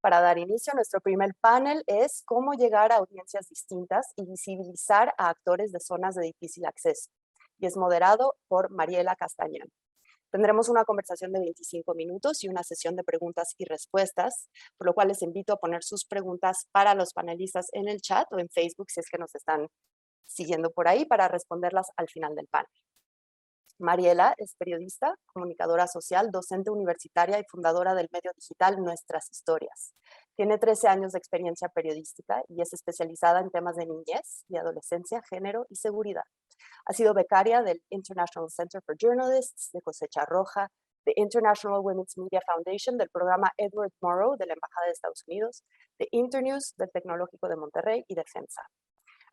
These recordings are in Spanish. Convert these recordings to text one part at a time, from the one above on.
Para dar inicio, nuestro primer panel es cómo llegar a audiencias distintas y visibilizar a actores de zonas de difícil acceso, y es moderado por Mariela Castañón. Tendremos una conversación de 25 minutos y una sesión de preguntas y respuestas, por lo cual les invito a poner sus preguntas para los panelistas en el chat o en Facebook si es que nos están siguiendo por ahí para responderlas al final del panel. Mariela es periodista, comunicadora social, docente universitaria y fundadora del medio digital Nuestras Historias. Tiene 13 años de experiencia periodística y es especializada en temas de niñez y adolescencia, género y seguridad. Ha sido becaria del International Center for Journalists de Cosecha Roja, de International Women's Media Foundation, del programa Edward Morrow de la Embajada de Estados Unidos, de Internews del Tecnológico de Monterrey y de FEMSA.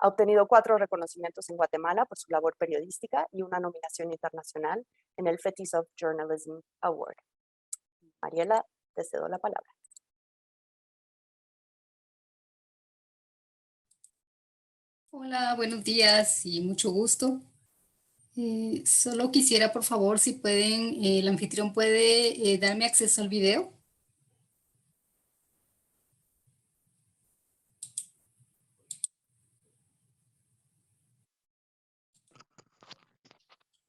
Ha obtenido 4 reconocimientos en Guatemala por su labor periodística y una nominación internacional en el Fetis of Journalism Award. Mariela, te cedo la palabra. Hola, buenos días y mucho gusto. Solo quisiera, por favor, si pueden, el anfitrión puede darme acceso al video.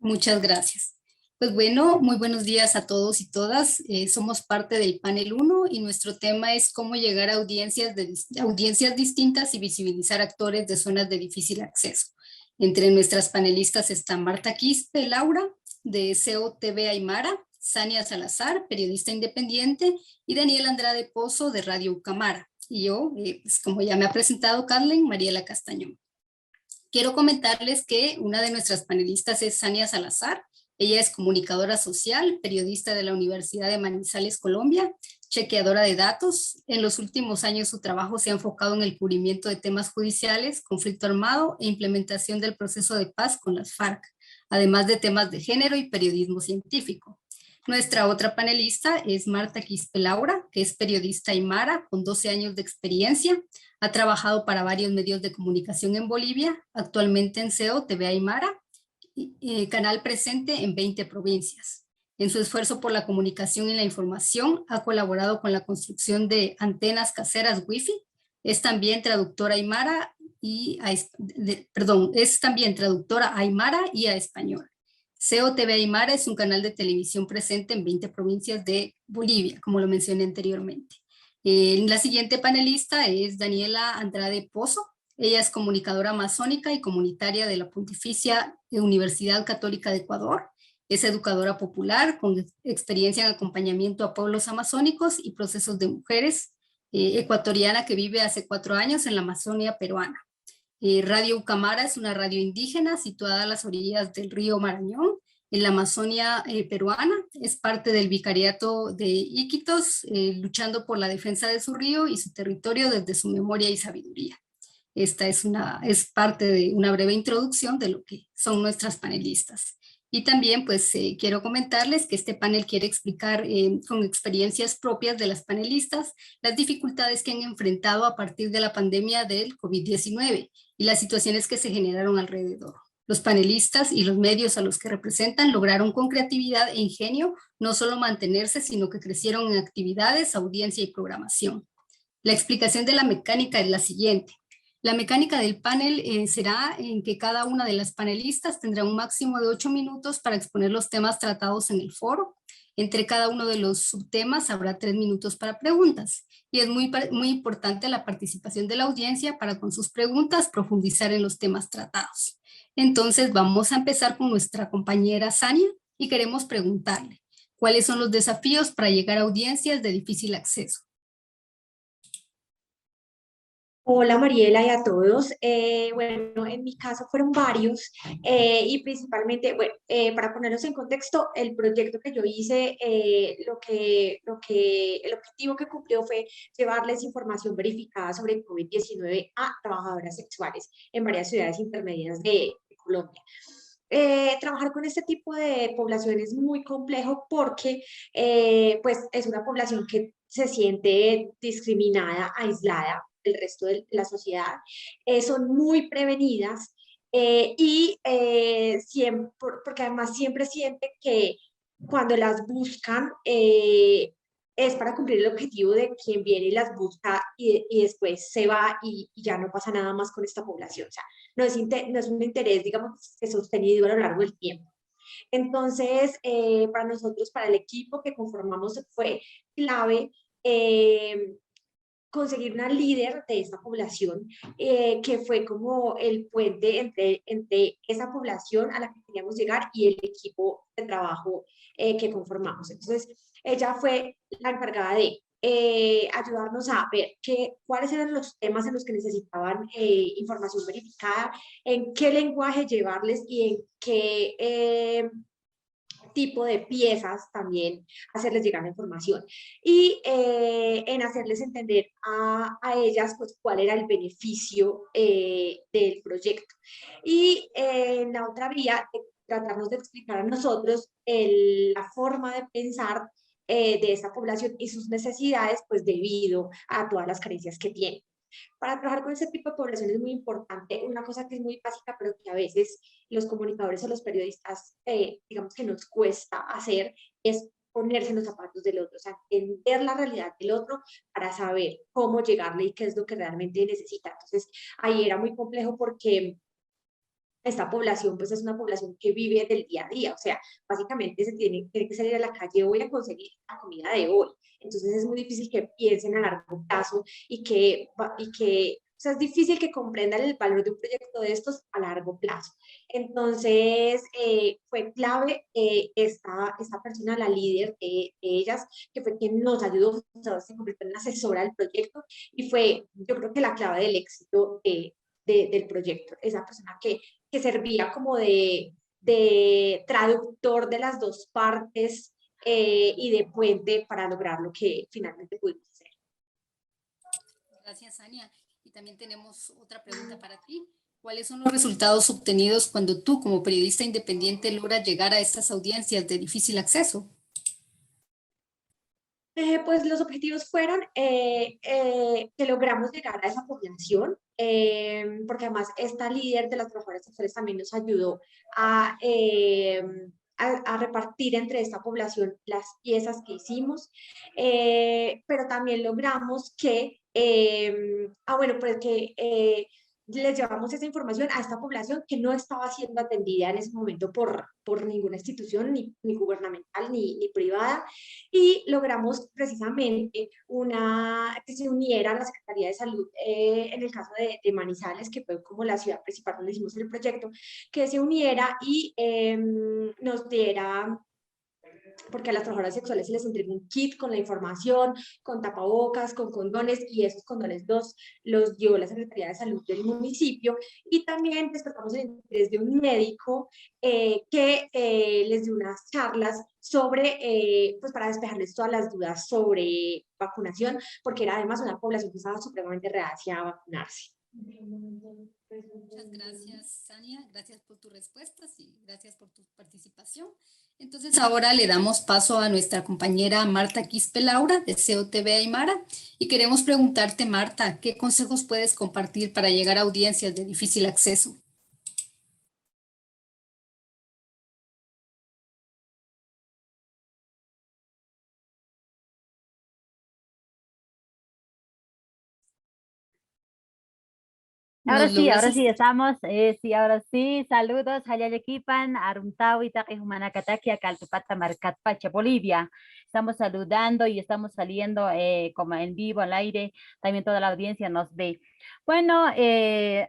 Muchas gracias. Pues bueno, muy buenos días a todos y todas. Somos parte del panel 1 y nuestro tema es cómo llegar a audiencias distintas y visibilizar actores de zonas de difícil acceso. Entre nuestras panelistas están Marta Quispe Laura, de SEO TV Aymara, Sania Salazar, periodista independiente, y Daniel Andrade Pozo, de Radio Ucamara. Y yo, pues como ya me ha presentado Carlen, Mariela Castañón. Quiero comentarles que una de nuestras panelistas es Sania Salazar. Ella es comunicadora social, periodista de la Universidad de Manizales, Colombia, chequeadora de datos. En los últimos años su trabajo se ha enfocado en el cubrimiento de temas judiciales, conflicto armado e implementación del proceso de paz con las FARC, además de temas de género y periodismo científico. Nuestra otra panelista es Marta Quispe Laura, que es periodista aymara con 12 años de experiencia. Ha trabajado para varios medios de comunicación en Bolivia, actualmente en SEO TV Aymara, canal presente en 20 provincias. En su esfuerzo por la comunicación y la información, ha colaborado con la construcción de antenas caseras Wi-Fi. Es también traductora aymara es también traductora aymara y a español. SEO TV Aymara es un canal de televisión presente en 20 provincias de Bolivia, como lo mencioné anteriormente. La siguiente panelista es Daniela Andrade Pozo. Ella es comunicadora masónica y comunitaria de la Pontificia Universidad Católica de Ecuador. Es educadora popular con experiencia en acompañamiento a pueblos amazónicos y procesos de mujeres, ecuatoriana que vive hace 4 años en la Amazonia peruana. Radio Ucamara es una radio indígena situada a las orillas del río Marañón, en la Amazonia peruana. Es parte del vicariato de Iquitos, luchando por la defensa de su río y su territorio desde su memoria y sabiduría. Esta es parte de una breve introducción de lo que son nuestras panelistas. Y también pues quiero comentarles que este panel quiere explicar con experiencias propias de las panelistas las dificultades que han enfrentado a partir de la pandemia del COVID-19 y las situaciones que se generaron alrededor. Los panelistas y los medios a los que representan lograron con creatividad e ingenio no solo mantenerse, sino que crecieron en actividades, audiencia y programación. La explicación de la mecánica es la siguiente. La mecánica del panel será en que cada una de las panelistas tendrá un máximo de 8 minutos para exponer los temas tratados en el foro. Entre cada uno de los subtemas habrá 3 minutos para preguntas. Y es muy importante la participación de la audiencia para con sus preguntas profundizar en los temas tratados. Entonces vamos a empezar con nuestra compañera Sania y queremos preguntarle, ¿cuáles son los desafíos para llegar a audiencias de difícil acceso? Hola Mariela y a todos. Bueno, en mi caso fueron varios y principalmente, bueno, para ponerlos en contexto, el proyecto que yo hice, el objetivo que cumplió fue llevarles información verificada sobre COVID-19 a trabajadoras sexuales en varias ciudades intermedias de Colombia. Trabajar con este tipo de población es muy complejo porque pues es una población que se siente discriminada, aislada del resto de la sociedad, son muy prevenidas porque además siempre sienten que cuando las buscan es para cumplir el objetivo de quien viene y las busca y después se va y ya no pasa nada más con esta población. O sea, no es un interés, digamos, que sostenido a lo largo del tiempo. Entonces, para nosotros, para el equipo que conformamos, fue clave conseguir una líder de esta población, que fue como el puente entre esa población a la que queríamos llegar y el equipo de trabajo que conformamos. Entonces, ella fue la encargada de ayudarnos a ver cuáles eran los temas en los que necesitaban información verificada, en qué lenguaje llevarles y en qué tipo de piezas también hacerles llegar la información y en hacerles entender a ellas pues cuál era el beneficio del proyecto. Y en la otra vía, tratarnos de explicar a nosotros la forma de pensar de esa población y sus necesidades pues debido a todas las carencias que tiene. Para trabajar con ese tipo de población es muy importante una cosa que es muy básica, pero que a veces los comunicadores o los periodistas, digamos que nos cuesta hacer, es ponerse en los zapatos del otro, o sea, entender la realidad del otro para saber cómo llegarle y qué es lo que realmente necesita. Entonces, ahí era muy complejo porque esta población pues es una población que vive del día a día, o sea, básicamente tiene que salir a la calle hoy a conseguir la comida de hoy. Entonces es muy difícil que piensen a largo plazo o sea, es difícil que comprendan el valor de un proyecto de estos a largo plazo. Entonces, fue clave esta persona, la líder de ellas, que fue quien nos ayudó, o sea, se convirtió en la asesora del proyecto y fue, yo creo que la clave del éxito del proyecto. Esa persona que servía como de traductor de las dos partes y de puente para lograr lo que finalmente pudimos hacer. Gracias, Ania. Y también tenemos otra pregunta para ti. ¿Cuáles son los resultados obtenidos cuando tú, como periodista independiente, logras llegar a estas audiencias de difícil acceso? Pues los objetivos fueron que logramos llegar a esa población, porque además esta líder de las trabajadoras sexuales también nos ayudó a repartir entre esta población las piezas que hicimos, pero también logramos bueno, pues que les llevamos esa información a esta población que no estaba siendo atendida en ese momento por ninguna institución, ni gubernamental, ni privada, y logramos precisamente que se uniera a la Secretaría de Salud en el caso de Manizales, que fue como la ciudad principal donde hicimos el proyecto, que se uniera y nos diera, porque a las trabajadoras sexuales se les entrega un kit con la información, con tapabocas, con condones, y esos condones los dio la Secretaría de Salud del municipio, y también despertamos el interés de un médico que les dio unas charlas sobre, pues para despejarles todas las dudas sobre vacunación, porque era además una población que estaba supremamente reacia a vacunarse. Muchas gracias, Sania. Gracias por tus respuestas y gracias por tu participación. Entonces ahora le damos paso a nuestra compañera Marta Quispe Laura de COTV Aymara y queremos preguntarte, Marta, ¿qué consejos puedes compartir para llegar a audiencias de difícil acceso? Ahora sí, estamos, sí, ahora sí, saludos, Hayayequipan, Aruntau, Itaqui, Humanacataquia, Caltupata, Marcatpacha, Bolivia. Estamos saludando y estamos saliendo como en vivo al aire, también toda la audiencia nos ve. Bueno,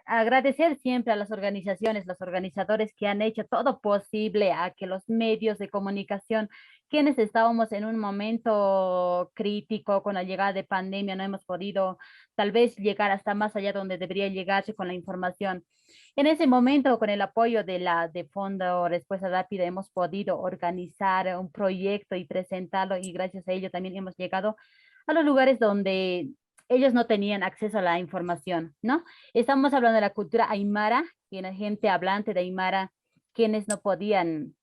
agradecer siempre a las organizaciones, los organizadores que han hecho todo posible a que los medios de comunicación, quienes estábamos en un momento crítico con la llegada de pandemia, no hemos podido tal vez llegar hasta más allá donde debería llegarse con la información. En ese momento, con el apoyo de Fondo Respuesta Rápida, hemos podido organizar un proyecto y presentarlo y gracias a ello también hemos llegado a los lugares donde ellos no tenían acceso a la información, ¿no? Estamos hablando de la cultura aymara, que la gente hablante de aymara, quienes no podían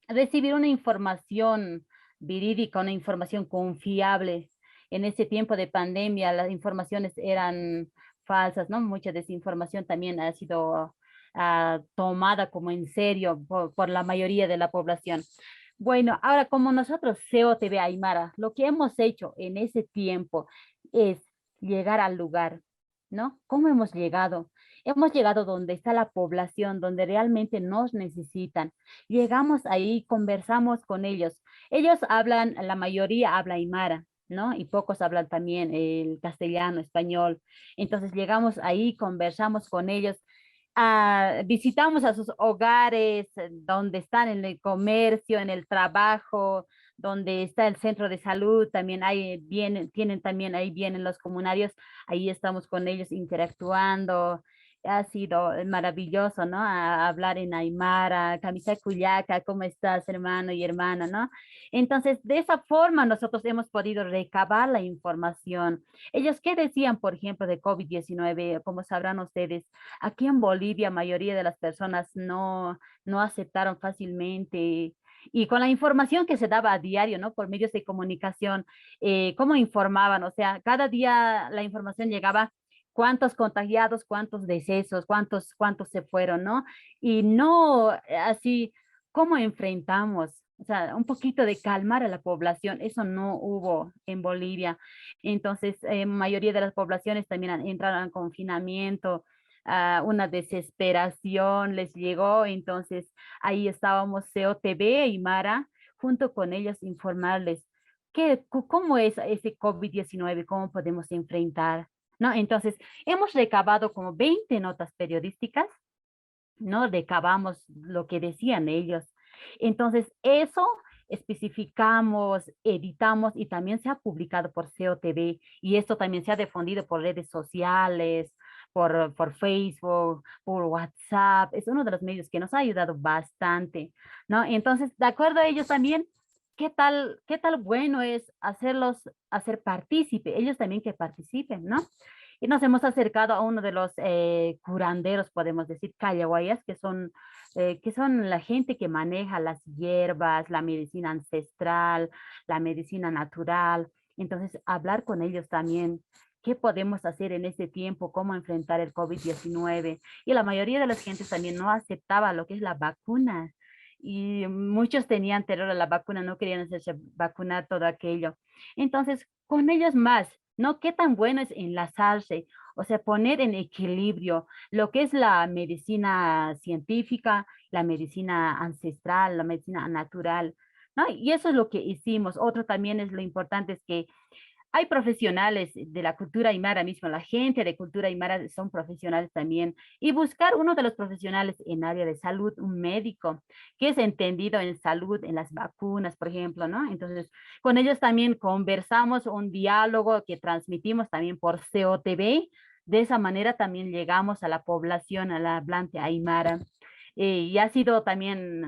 recibir una información verídica, una información confiable. En ese tiempo de pandemia, las informaciones eran falsas, ¿no? Mucha desinformación también ha sido tomada como en serio por la mayoría de la población. Bueno, ahora como nosotros, COTV Aymara, lo que hemos hecho en ese tiempo es llegar al lugar, ¿no? ¿Cómo hemos llegado? Hemos llegado donde está la población, donde realmente nos necesitan. Llegamos ahí, conversamos con ellos. Ellos hablan, la mayoría habla Aymara, ¿no? Y pocos hablan también el castellano, español. Entonces llegamos ahí, conversamos con ellos, visitamos a sus hogares, donde están en el comercio, en el trabajo, donde está el centro de salud, también hay, vienen, tienen también, ahí vienen los comunarios, ahí estamos con ellos interactuando. Ha sido maravilloso, ¿no? Hablar en Aymara, Camisa Cuyaca, ¿cómo estás, hermano y hermana, no? Entonces, de esa forma nosotros hemos podido recabar la información. Ellos, ¿qué decían, por ejemplo, de COVID-19? Como sabrán ustedes, aquí en Bolivia, mayoría de las personas no aceptaron fácilmente. Y con la información que se daba a diario, ¿no? Por medios de comunicación, ¿cómo informaban? O sea, cada día la información llegaba, cuántos contagiados, cuántos decesos, cuántos se fueron, ¿no? Y no así, ¿cómo enfrentamos? O sea, un poquito de calmar a la población, eso no hubo en Bolivia. Entonces, mayoría de las poblaciones también entraron en confinamiento, una desesperación les llegó, entonces ahí estábamos COTV y Mara, junto con ellos informarles cómo es ese COVID-19, cómo podemos enfrentar, ¿no? Entonces, hemos recabado como 20 notas periodísticas, ¿no? Recabamos lo que decían ellos. Entonces, eso especificamos, editamos y también se ha publicado por COTV y esto también se ha difundido por redes sociales, por Facebook, por WhatsApp. Es uno de los medios que nos ha ayudado bastante, ¿no? Entonces, de acuerdo a ellos también, qué tal bueno es hacer partícipe, ellos también que participen, ¿no? Y nos hemos acercado a uno de los curanderos, podemos decir, callahuayas, que son la gente que maneja las hierbas, la medicina ancestral, la medicina natural. Entonces, hablar con ellos también, qué podemos hacer en este tiempo, cómo enfrentar el COVID-19. Y la mayoría de las gentes también no aceptaba lo que es la vacuna. Y muchos tenían terror a la vacuna, no querían hacerse vacunar todo aquello. Entonces, con ellos más, ¿no? Qué tan bueno es enlazarse, o sea, poner en equilibrio lo que es la medicina científica, la medicina ancestral, la medicina natural, ¿no? Y eso es lo que hicimos. Otro también es lo importante es que hay profesionales de la cultura aymara mismo, la gente de cultura aymara son profesionales también, y buscar uno de los profesionales en área de salud, un médico, que es entendido en salud, en las vacunas, por ejemplo, ¿no? Entonces, con ellos también conversamos, un diálogo que transmitimos también por COTV, de esa manera también llegamos a la población, a la hablante aymara. Y ha sido también,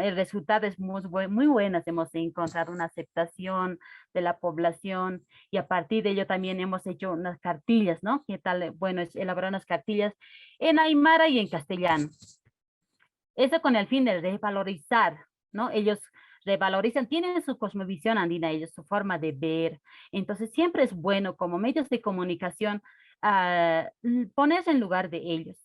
el resultado es muy buenas, hemos encontrado una aceptación de la población y a partir de ello también hemos hecho unas cartillas, ¿no? ¿Qué tal? Bueno, es elaborar unas cartillas en aymara y en castellano. Eso con el fin de revalorizar, ¿no? Ellos revalorizan, tienen su cosmovisión andina, ellos, su forma de ver. Entonces siempre es bueno como medios de comunicación ponerse en lugar de ellos,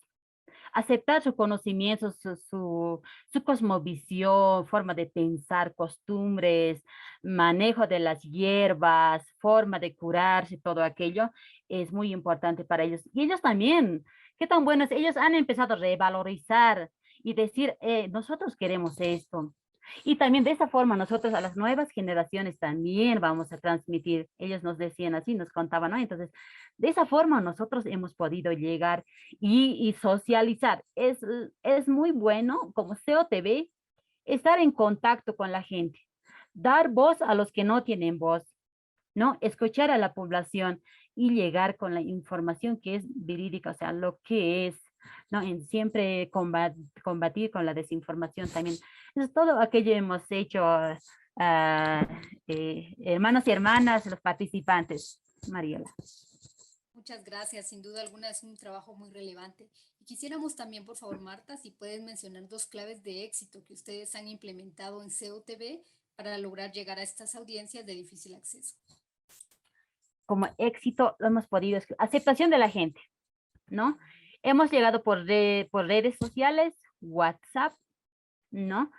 aceptar su conocimiento, su cosmovisión, forma de pensar, costumbres, manejo de las hierbas, forma de curarse, todo aquello es muy importante para ellos. Y ellos también, qué tan buenos, ellos han empezado a revalorizar y decir, nosotros queremos esto. Y también de esa forma nosotros a las nuevas generaciones también vamos a transmitir. Ellos nos decían así, nos contaban, ¿no? Entonces, de esa forma nosotros hemos podido llegar y socializar. Es muy bueno como COTV estar en contacto con la gente, dar voz a los que no tienen voz, ¿no? Escuchar a la población y llegar con la información que es verídica, o sea, lo que es, ¿no? En siempre combatir con la desinformación también. Es todo aquello hemos hecho, hermanos y hermanas, los participantes. Mariela. Muchas gracias, sin duda alguna es un trabajo muy relevante. Y quisiéramos también, por favor, Marta, si puedes mencionar 2 claves de éxito que ustedes han implementado en COTV para lograr llegar a estas audiencias de difícil acceso. Como éxito lo hemos podido, aceptación de la gente, ¿no? Hemos llegado por redes sociales, WhatsApp, ¿no?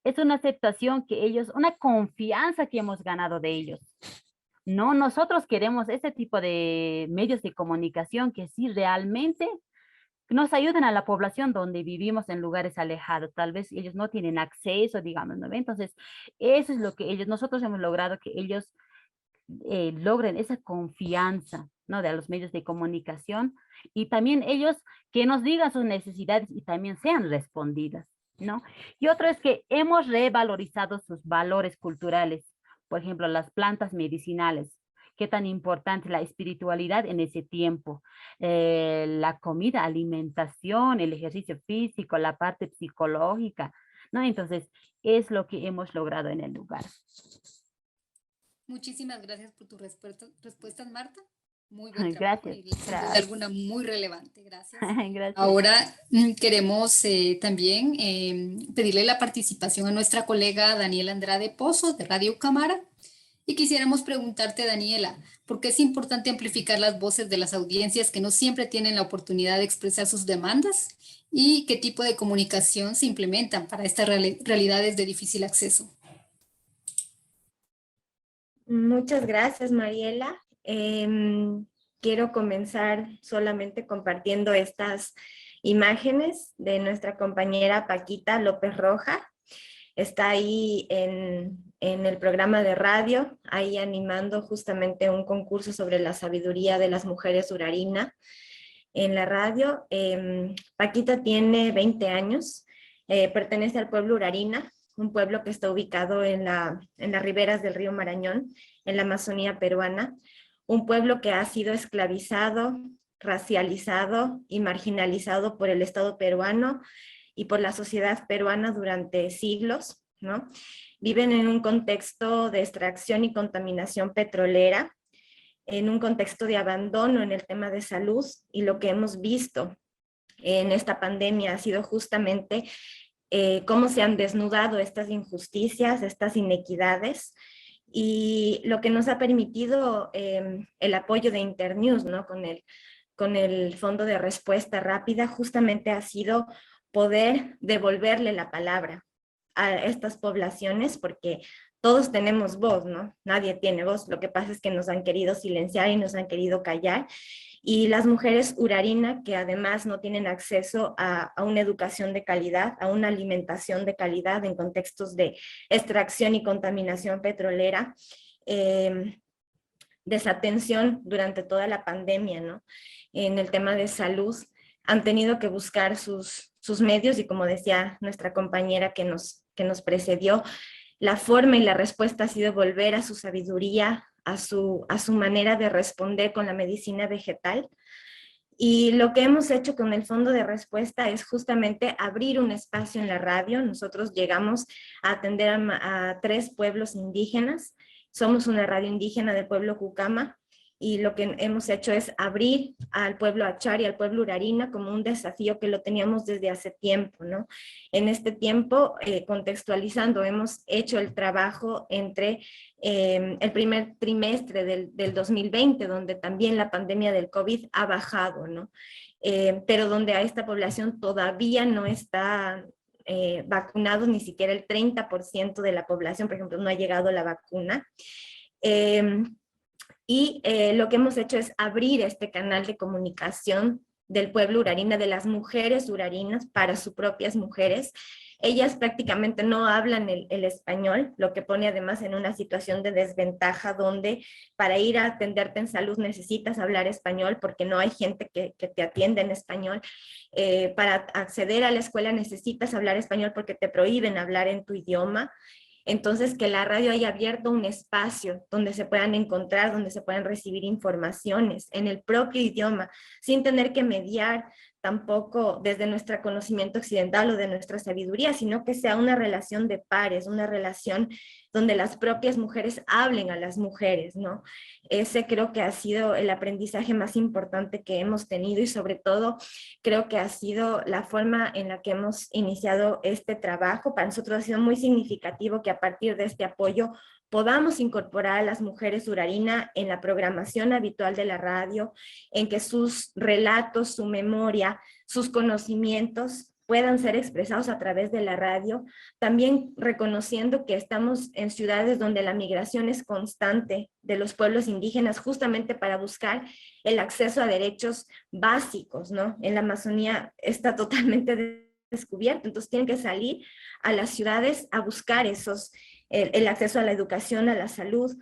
es una aceptación que ellos, una confianza que hemos ganado de ellos. No, nosotros queremos ese tipo de medios de comunicación que sí realmente nos ayuden a la población donde vivimos en lugares alejados. Tal vez ellos no tienen acceso, digamos, ¿no? Entonces, eso es lo que nosotros hemos logrado, que ellos logren esa confianza, ¿no? De los medios de comunicación y también ellos que nos digan sus necesidades y también sean respondidas, ¿no? Y otro es que hemos revalorizado sus valores culturales, por ejemplo, las plantas medicinales. Qué tan importante la espiritualidad en ese tiempo, la comida, alimentación, el ejercicio físico, la parte psicológica, ¿no? Entonces, es lo que hemos logrado en el lugar. Muchísimas gracias por tus respuestas, Marta. Muy buen trabajo Gracias. y sin duda alguna muy relevante. Gracias. Gracias. Ahora queremos también pedirle la participación a nuestra colega Daniela Andrade Pozo de Radio Cámara. Y quisiéramos preguntarte, Daniela, ¿por qué es importante amplificar las voces de las audiencias que no siempre tienen la oportunidad de expresar sus demandas? ¿Y qué tipo de comunicación se implementan para estas realidades de difícil acceso? Muchas gracias, Mariela. Quiero comenzar solamente compartiendo estas imágenes de nuestra compañera Paquita López Roja. Está ahí en el programa de radio, ahí animando justamente un concurso sobre la sabiduría de las mujeres urarina en la radio. Paquita tiene 20 años, pertenece al pueblo Urarina, un pueblo que está ubicado en las riberas del río Marañón, en la Amazonía peruana, un pueblo que ha sido esclavizado, racializado y marginalizado por el Estado peruano y por la sociedad peruana durante siglos, ¿no? Viven en un contexto de extracción y contaminación petrolera, en un contexto de abandono en el tema de salud, y lo que hemos visto en esta pandemia ha sido justamente cómo se han desnudado estas injusticias, estas inequidades, y lo que nos ha permitido el apoyo de Internews, ¿no? Con el Fondo de Respuesta Rápida, justamente ha sido poder devolverle la palabra a estas poblaciones, porque todos tenemos voz, ¿no? Nadie tiene voz. Lo que pasa es que nos han querido silenciar y nos han querido callar. Y las mujeres urarina, que además no tienen acceso a una educación de calidad, a una alimentación de calidad en contextos de extracción y contaminación petrolera, desatención durante toda la pandemia, ¿no? En el tema de salud, han tenido que buscar sus medios, y como decía nuestra compañera que nos precedió, la forma y la respuesta ha sido volver a su sabiduría, a su manera de responder con la medicina vegetal. Y lo que hemos hecho con el Fondo de Respuesta es justamente abrir un espacio en la radio. Nosotros llegamos a atender a 3 pueblos indígenas. Somos una radio indígena del pueblo Cucama, y lo que hemos hecho es abrir al pueblo Achar y al pueblo Urarina como un desafío que lo teníamos desde hace tiempo, ¿no? En este tiempo, contextualizando, hemos hecho el trabajo entre el primer trimestre del 2020, donde también la pandemia del COVID ha bajado, ¿no? Pero donde a esta población todavía no está vacunados, ni siquiera el 30% de la población, por ejemplo, no ha llegado la vacuna. Y lo que hemos hecho es abrir este canal de comunicación del pueblo urarina, de las mujeres urarinas, para sus propias mujeres. Ellas prácticamente no hablan el español, lo que pone además en una situación de desventaja, donde para ir a atenderte en salud necesitas hablar español, porque no hay gente que te atienda en español. Para acceder a la escuela necesitas hablar español porque te prohíben hablar en tu idioma. Entonces, que la radio haya abierto un espacio donde se puedan encontrar, donde se puedan recibir informaciones en el propio idioma, sin tener que mediar tampoco desde nuestro conocimiento occidental o de nuestra sabiduría, sino que sea una relación de pares, una relación donde las propias mujeres hablen a las mujeres, ¿no? Ese creo que ha sido el aprendizaje más importante que hemos tenido, y sobre todo creo que ha sido la forma en la que hemos iniciado este trabajo. Para nosotros ha sido muy significativo que a partir de este apoyo podamos incorporar a las mujeres urarina en la programación habitual de la radio, en que sus relatos, su memoria, sus conocimientos puedan ser expresados a través de la radio, también reconociendo que estamos en ciudades donde la migración es constante de los pueblos indígenas, justamente para buscar el acceso a derechos básicos, ¿no? En la Amazonía está totalmente descubierto, entonces tienen que salir a las ciudades a buscar el acceso a la educación, a la salud,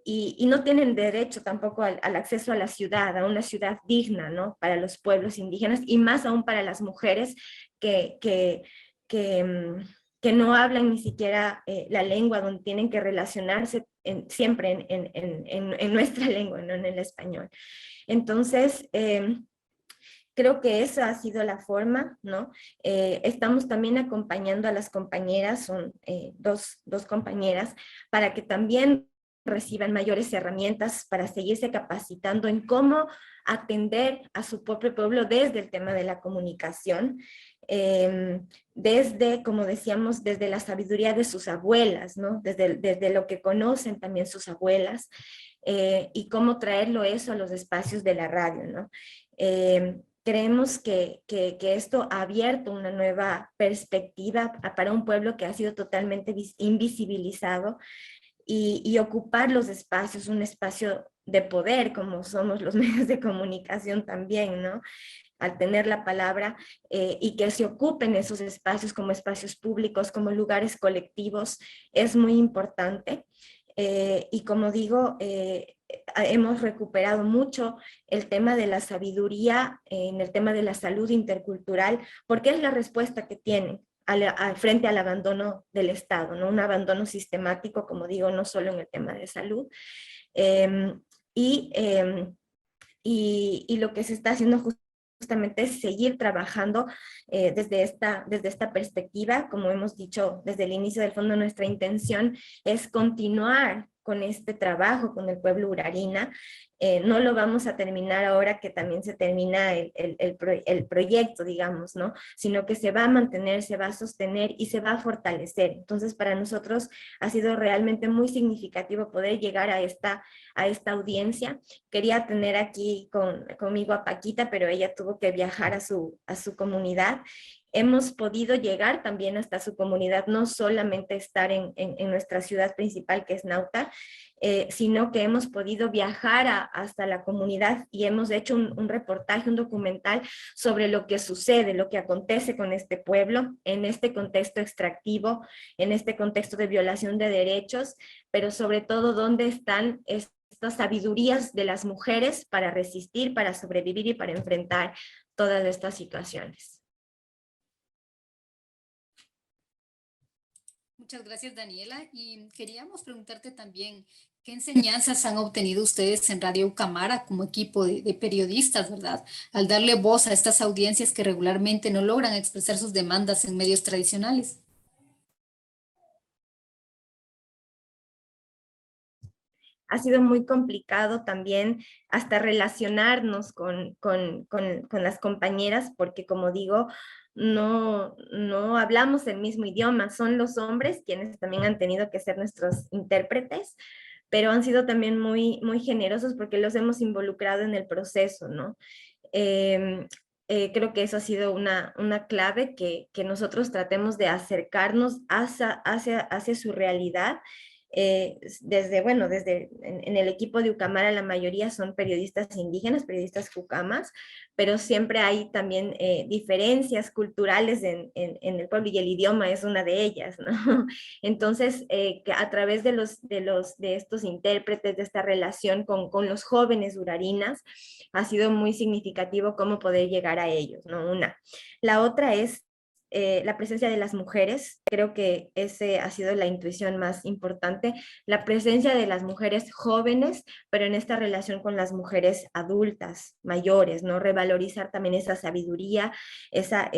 y no tienen derecho tampoco al acceso a la ciudad, a una ciudad digna, ¿no? Para los pueblos indígenas y más aún para las mujeres que, que, que, mm, que no hablan ni siquiera la lengua, donde tienen que relacionarse siempre en nuestra lengua, no en el español. Entonces, creo que esa ha sido la forma, ¿no? Estamos también acompañando a las compañeras, son dos compañeras, para que también reciban mayores herramientas para seguirse capacitando en cómo atender a su propio pueblo desde el tema de la comunicación, desde, como decíamos, desde la sabiduría de sus abuelas, ¿no? Desde lo que conocen también sus abuelas, y cómo traerlo eso a los espacios de la radio, ¿no? Creemos que esto ha abierto una nueva perspectiva para un pueblo que ha sido totalmente invisibilizado, y ocupar los espacios, un espacio de poder, como somos los medios de comunicación también, ¿no? Al tener la palabra, y que se ocupen esos espacios como espacios públicos, como lugares colectivos, es muy importante. Y como digo, hemos recuperado mucho el tema de la sabiduría en el tema de la salud intercultural, porque es la respuesta que tienen frente al abandono del Estado, ¿no? Un abandono sistemático, como digo, no solo en el tema de salud. Eh, y, eh, y lo que se está haciendo justamente es seguir trabajando desde esta perspectiva. Como hemos dicho desde el inicio del fondo, nuestra intención es continuar con este trabajo con el pueblo Urarina. No lo vamos a terminar ahora que también se termina el proyecto, digamos, ¿no? Sino que se va a mantener, se va a sostener y se va a fortalecer. Entonces, para nosotros ha sido realmente muy significativo poder llegar a esta audiencia. Quería tener aquí conmigo a Paquita, pero ella tuvo que viajar a su comunidad. Hemos podido llegar también hasta su comunidad, no solamente estar en nuestra ciudad principal, que es Nauta, sino que hemos podido viajar hasta la comunidad y hemos hecho un reportaje, un documental sobre lo que sucede, lo que acontece con este pueblo en este contexto extractivo, en este contexto de violación de derechos, pero sobre todo dónde están estas sabidurías de las mujeres para resistir, para sobrevivir y para enfrentar todas estas situaciones. Muchas gracias, Daniela. Y queríamos preguntarte también, ¿qué enseñanzas han obtenido ustedes en Radio Ucamara como equipo de periodistas, verdad? Al darle voz a estas audiencias que regularmente no logran expresar sus demandas en medios tradicionales. Ha sido muy complicado también hasta relacionarnos con las compañeras, porque como digo, no hablamos el mismo idioma, son los hombres quienes también han tenido que ser nuestros intérpretes, pero han sido también muy, muy generosos porque los hemos involucrado en el proceso, ¿no? Creo que eso ha sido una clave, que nosotros tratemos de acercarnos hacia su realidad. Desde en el equipo de Ucamara la mayoría son periodistas indígenas, periodistas cucamas, pero siempre hay también diferencias culturales en el pueblo, y el idioma es una de ellas, ¿no? Entonces, que a través de estos intérpretes, de esta relación con los jóvenes urarinas, ha sido muy significativo cómo poder llegar a ellos, ¿no? La otra es la presencia de las mujeres. Creo que ese ha sido la intuición más importante, la presencia de las mujeres jóvenes, pero en esta relación con las mujeres adultas, mayores, ¿no? Revalorizar también esa sabiduría, esa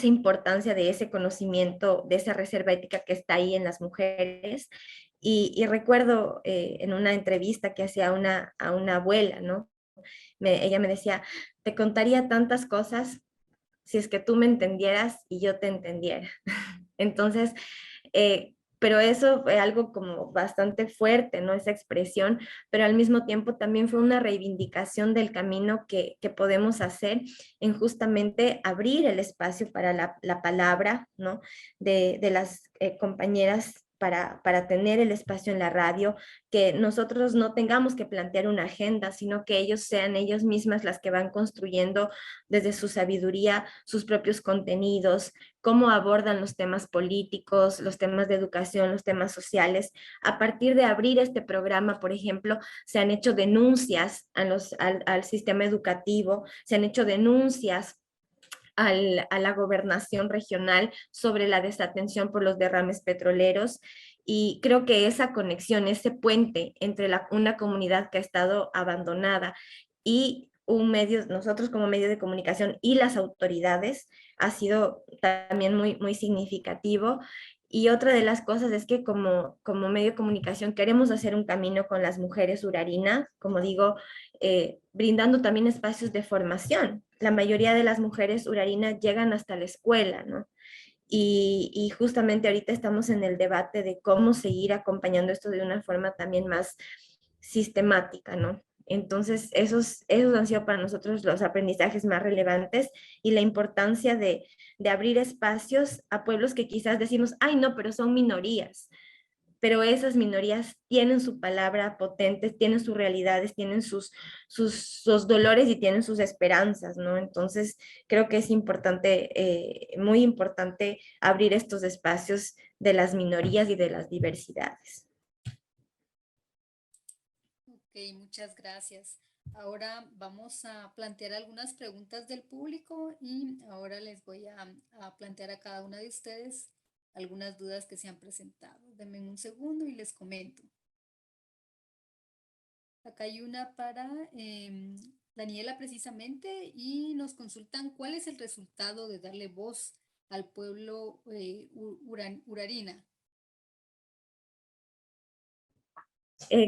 importancia de ese conocimiento, de esa reserva ética que está ahí en las mujeres. Y recuerdo en una entrevista que hacía a una abuela, ¿no? Ella me decía, te contaría tantas cosas si es que tú me entendieras y yo te entendiera. Entonces, pero eso fue algo como bastante fuerte, ¿no? Esa expresión, pero al mismo tiempo también fue una reivindicación del camino que podemos hacer en justamente abrir el espacio para la palabra, ¿no? De las compañeras para tener el espacio en la radio, que nosotros no tengamos que plantear una agenda, sino que ellos sean ellos mismas las que van construyendo desde su sabiduría sus propios contenidos, cómo abordan los temas políticos, los temas de educación, los temas sociales. A partir de abrir este programa, por ejemplo, se han hecho denuncias al sistema educativo, se han hecho denuncias a la gobernación regional sobre la desatención por los derrames petroleros. Y creo que esa conexión, ese puente entre una comunidad que ha estado abandonada y un medio, nosotros como medio de comunicación y las autoridades, ha sido también muy significativo. Y otra de las cosas es que como medio de comunicación queremos hacer un camino con las mujeres urarinas, como digo, brindando también espacios de formación. La mayoría de las mujeres urarinas llegan hasta la escuela, ¿no? Y justamente ahorita estamos en el debate de cómo seguir acompañando esto de una forma también más sistemática, ¿no? Entonces, esos han sido para nosotros los aprendizajes más relevantes y la importancia de abrir espacios a pueblos que quizás decimos, ay, no, pero son minorías, pero esas minorías tienen su palabra potente, tienen sus realidades, tienen sus dolores y tienen sus esperanzas, ¿no? Entonces, creo que es importante, muy importante abrir estos espacios de las minorías y de las diversidades. Ok, muchas gracias. Ahora vamos a plantear algunas preguntas del público y ahora les voy a plantear a cada una de ustedes algunas dudas que se han presentado. Denme un segundo y les comento. Acá hay una para Daniela precisamente y nos consultan cuál es el resultado de darle voz al pueblo urarina.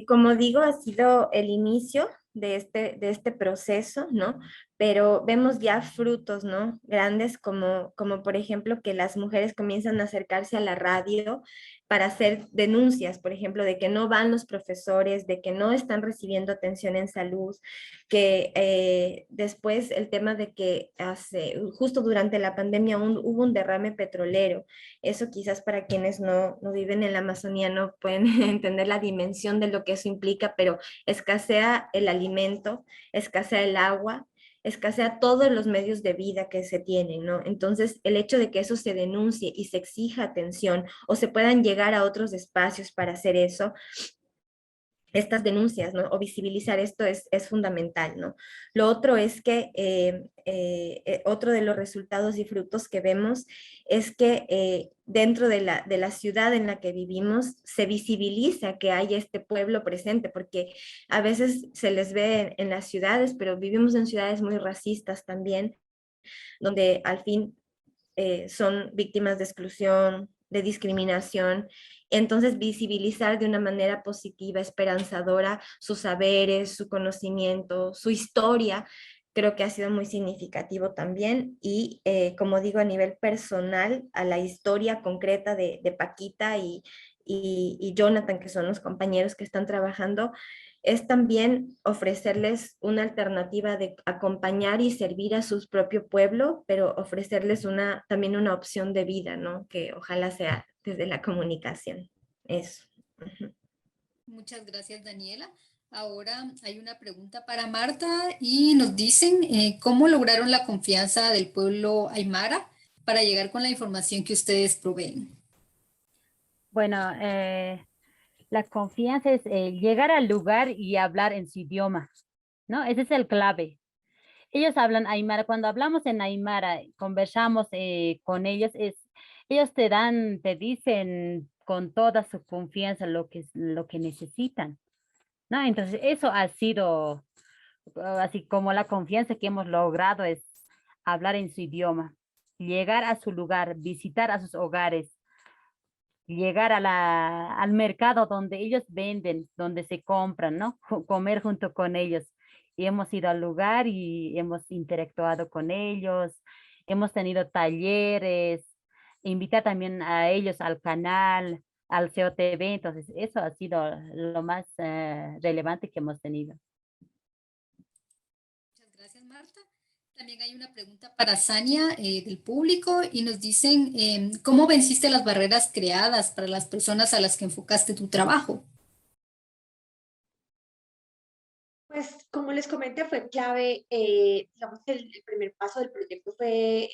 Como digo, ha sido el inicio de este proceso, ¿no? Pero vemos ya frutos, ¿no? Grandes como por ejemplo que las mujeres comienzan a acercarse a la radio para hacer denuncias, por ejemplo, de que no van los profesores, de que no están recibiendo atención en salud, que después el tema de que justo durante la pandemia hubo un derrame petrolero. Eso quizás para quienes no viven en la Amazonía no pueden entender la dimensión de lo que eso implica, pero escasea el alimento, escasea el agua, escasea todos los medios de vida que se tienen, ¿no? Entonces, el hecho de que eso se denuncie y se exija atención o se puedan llegar a otros espacios para hacer eso, estas denuncias, ¿no? O visibilizar esto es fundamental, ¿no? Lo otro es que otro de los resultados y frutos que vemos es que dentro de la ciudad en la que vivimos se visibiliza que hay este pueblo presente, porque a veces se les ve en las ciudades, pero vivimos en ciudades muy racistas también, donde al fin son víctimas de exclusión, de discriminación. Entonces, visibilizar de una manera positiva, esperanzadora, sus saberes, su conocimiento, su historia, creo que ha sido muy significativo también. Y como digo, a nivel personal, a la historia concreta de Paquita y Jonathan, que son los compañeros que están trabajando, es también ofrecerles una alternativa de acompañar y servir a su propio pueblo, pero ofrecerles también una opción de vida, ¿no? Que ojalá sea desde la comunicación. Eso. Muchas gracias, Daniela. Ahora hay una pregunta para Marta y nos dicen cómo lograron la confianza del pueblo aymara para llegar con la información que ustedes proveen. Bueno, la confianza es llegar al lugar y hablar en su idioma, ¿no? Ese es el clave. Ellos hablan aymara. Cuando hablamos en aymara, conversamos con ellos, ellos te dicen con toda su confianza lo que necesitan, ¿no? Entonces, eso ha sido así como la confianza que hemos logrado es hablar en su idioma, llegar a su lugar, visitar a sus hogares, llegar al mercado donde ellos venden, donde se compran, ¿no? Comer junto con ellos. Y hemos ido al lugar y hemos interactuado con ellos, hemos tenido talleres, invitar también a ellos al canal, al COTV. Entonces, eso ha sido lo más relevante que hemos tenido. Muchas gracias, Marta. También hay una pregunta para Sania del público y nos dicen, ¿cómo venciste las barreras creadas para las personas a las que enfocaste tu trabajo? Pues como les comenté, fue clave, digamos, el primer paso del proyecto fue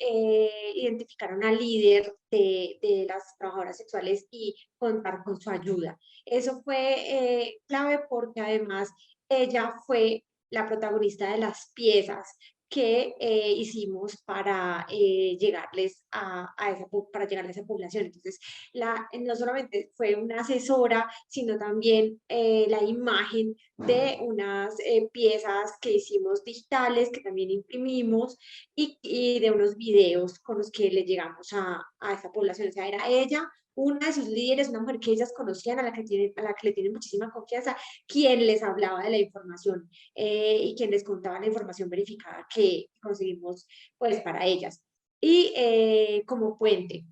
identificar a una líder de las trabajadoras sexuales y contar con su ayuda. Eso fue clave porque además ella fue la protagonista de las piezas que hicimos para llegarles para llegar a esa población. Entonces, no solamente fue una asesora, sino también la imagen de unas piezas que hicimos digitales, que también imprimimos, y de unos videos con los que le llegamos a esa población. O sea, era ella, una de sus líderes, una mujer que ellas conocían, a la que le tienen muchísima confianza, quien les hablaba de la información y quien les contaba la información verificada que conseguimos pues para ellas. Y como puente,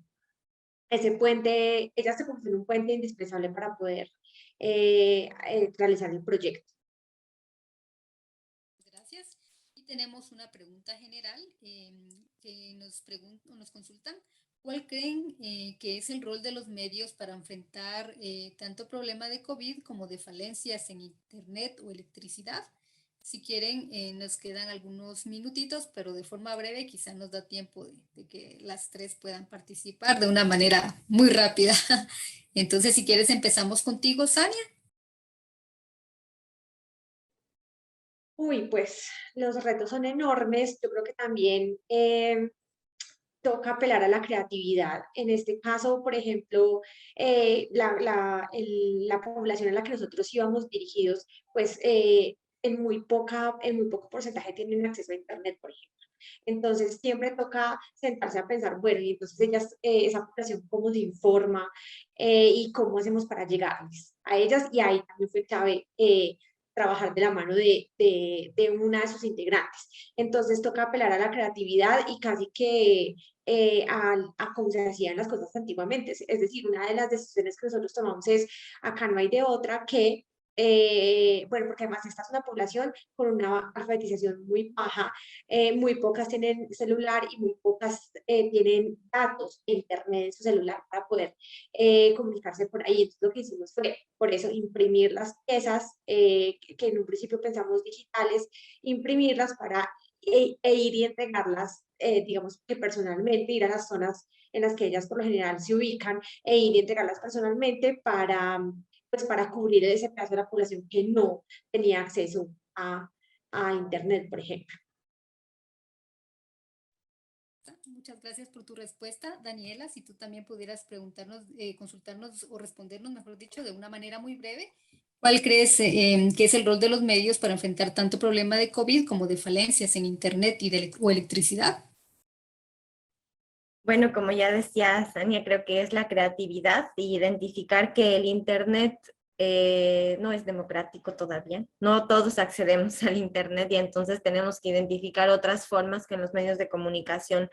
ese puente, ella se convirtió en un puente indispensable para poder realizar el proyecto. Gracias. Y tenemos una pregunta general que nos consultan. ¿Cuál creen que es el rol de los medios para enfrentar tanto problema de COVID como de falencias en Internet o electricidad? Si quieren, nos quedan algunos minutitos, pero de forma breve, quizá nos da tiempo de que las tres puedan participar de una manera muy rápida. Entonces, si quieres, empezamos contigo, Sania. Uy, pues los retos son enormes. Yo creo que también toca apelar a la creatividad. En este caso, por ejemplo, la población a la que nosotros íbamos dirigidos, pues en muy poco porcentaje tienen acceso a Internet, por ejemplo. Entonces, siempre toca sentarse a pensar, bueno, y entonces esa población, ¿cómo se informa y cómo hacemos para llegarles a ellas? Y ahí también fue clave trabajar de la mano de una de sus integrantes. Entonces, toca apelar a la creatividad y casi que a cómo se hacían las cosas antiguamente. Es decir, una de las decisiones que nosotros tomamos es, acá no hay de otra que bueno, porque además esta es una población con una alfabetización muy baja, muy pocas tienen celular y muy pocas tienen datos de internet en su celular para poder comunicarse por ahí. Entonces lo que hicimos fue, por eso, imprimir las piezas que en un principio pensamos digitales, imprimirlas para ir y entregarlas, digamos que personalmente, ir a las zonas en las que ellas por lo general se ubican e ir y entregarlas personalmente pues para cubrir ese pedazo de la población que no tenía acceso a Internet, por ejemplo. Muchas gracias por tu respuesta, Daniela. Si tú también pudieras preguntarnos, consultarnos o respondernos, mejor dicho, de una manera muy breve, ¿cuál crees que es el rol de los medios para enfrentar tanto problema de COVID como de falencias en Internet o electricidad? Bueno, como ya decía Sania, creo que es la creatividad y identificar que el Internet no es democrático todavía. No todos accedemos al Internet y entonces tenemos que identificar otras formas que en los medios de comunicación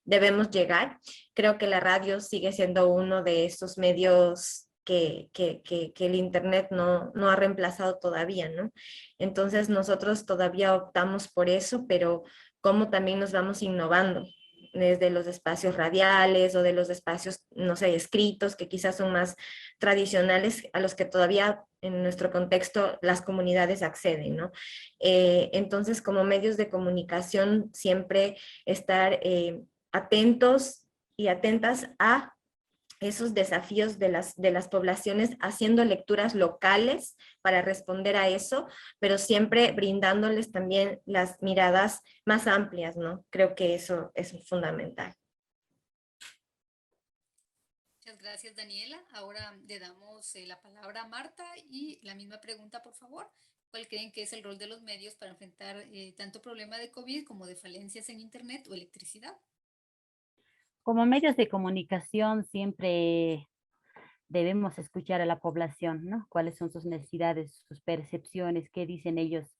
debemos llegar. Creo que la radio sigue siendo uno de estos medios que el Internet no ha reemplazado todavía, ¿no? Entonces nosotros todavía optamos por eso, pero cómo también nos vamos innovando desde los espacios radiales o de los espacios, no sé, escritos, que quizás son más tradicionales, a los que todavía en nuestro contexto las comunidades acceden, ¿no? Entonces, como medios de comunicación, siempre estar atentos y atentas a esos desafíos de las poblaciones, haciendo lecturas locales para responder a eso, pero siempre brindándoles también las miradas más amplias, ¿no? Creo que eso es fundamental. Muchas gracias, Daniela. Ahora le damos la palabra a Marta y la misma pregunta, por favor. ¿Cuál creen que es el rol de los medios para enfrentar tanto problema de COVID como de falencias en Internet o electricidad? Como medios de comunicación siempre debemos escuchar a la población, ¿no? ¿Cuáles son sus necesidades, sus percepciones, qué dicen ellos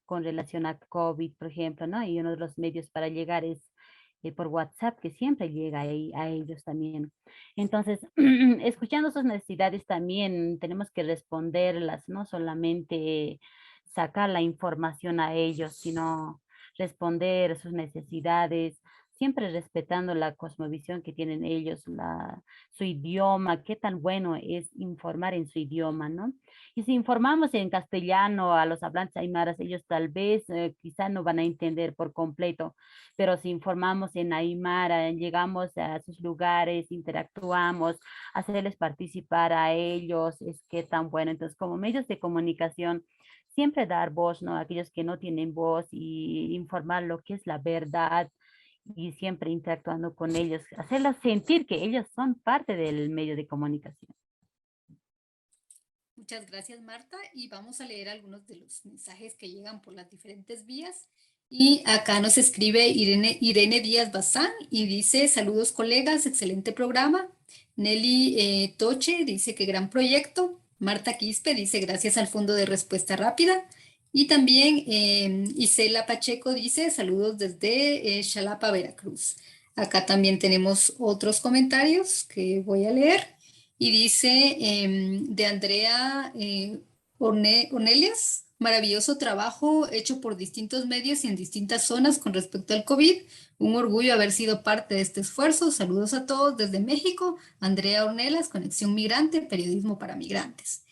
con relación a COVID, por ejemplo, ¿no? Y uno de los medios para llegar es por WhatsApp, que siempre llega ahí a ellos también. Entonces, escuchando sus necesidades también tenemos que responderlas, no solamente sacar la información a ellos, sino responder sus necesidades, siempre respetando la cosmovisión que tienen ellos, su idioma, qué tan bueno es informar en su idioma, ¿no? Y si informamos en castellano a los hablantes aymaras, ellos tal vez quizá no van a entender por completo, pero si informamos en aymara, llegamos a sus lugares, interactuamos, hacerles participar a ellos, es que tan bueno. Entonces, como medios de comunicación, siempre dar voz, ¿no? A aquellos que no tienen voz y informar lo que es la verdad y siempre interactuando con ellos, hacerlos sentir que ellos son parte del medio de comunicación. Muchas gracias, Marta, y vamos a leer algunos de los mensajes que llegan por las diferentes vías. Y acá nos escribe Irene Díaz Bazán y dice: saludos colegas, excelente programa. Nelly Toche dice que gran proyecto. Marta Quispe dice gracias al Fondo de Respuesta Rápida. Y también Isela Pacheco dice saludos desde Xalapa, Veracruz. Acá también tenemos otros comentarios que voy a leer. Y dice de Andrea Ornelias: maravilloso trabajo hecho por distintos medios y en distintas zonas con respecto al COVID. Un orgullo haber sido parte de este esfuerzo. Saludos a todos desde México. Andrea Ornelas, Conexión Migrante, Periodismo para Migrantes.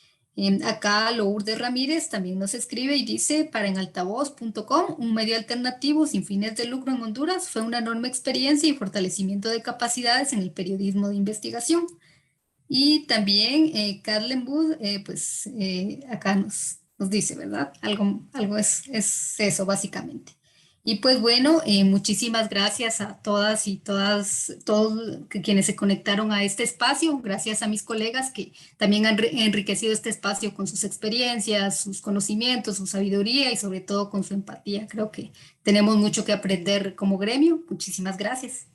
Acá Lourdes Ramírez también nos escribe y dice: para enaltavoz.com, un medio alternativo sin fines de lucro en Honduras, fue una enorme experiencia y fortalecimiento de capacidades en el periodismo de investigación. Y también Carlen Wood, acá nos dice, ¿verdad? Algo es eso, básicamente. Y pues bueno, muchísimas gracias a todas y todos quienes se conectaron a este espacio. Gracias a mis colegas que también han enriquecido este espacio con sus experiencias, sus conocimientos, su sabiduría y sobre todo con su empatía. Creo que tenemos mucho que aprender como gremio. Muchísimas gracias.